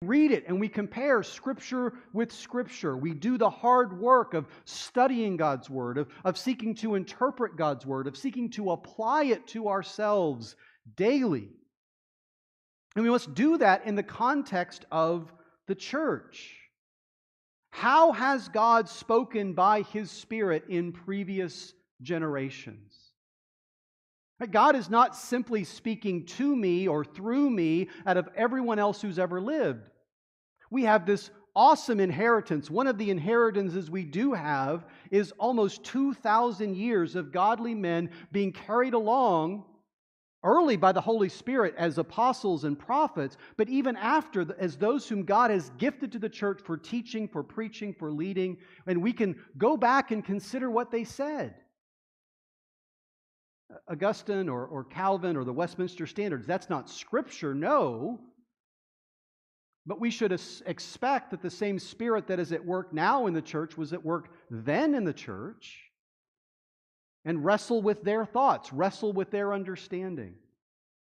read it and we compare Scripture with Scripture. We do the hard work of studying God's Word, of seeking to interpret God's Word, of seeking to apply it to ourselves daily. And we must do that in the context of the church. How has God spoken by His Spirit in previous generations? God is not simply speaking to me or through me out of everyone else who's ever lived. We have this awesome inheritance. One of the inheritances we do have is almost 2,000 years of godly men being carried along early by the Holy Spirit as apostles and prophets, but even after as those whom God has gifted to the church for teaching, for preaching, for leading, and we can go back and consider what they said. Augustine or Calvin or the Westminster Standards, that's not Scripture, no. But we should expect that the same Spirit that is at work now in the church was at work then in the church, and wrestle with their thoughts, wrestle with their understanding.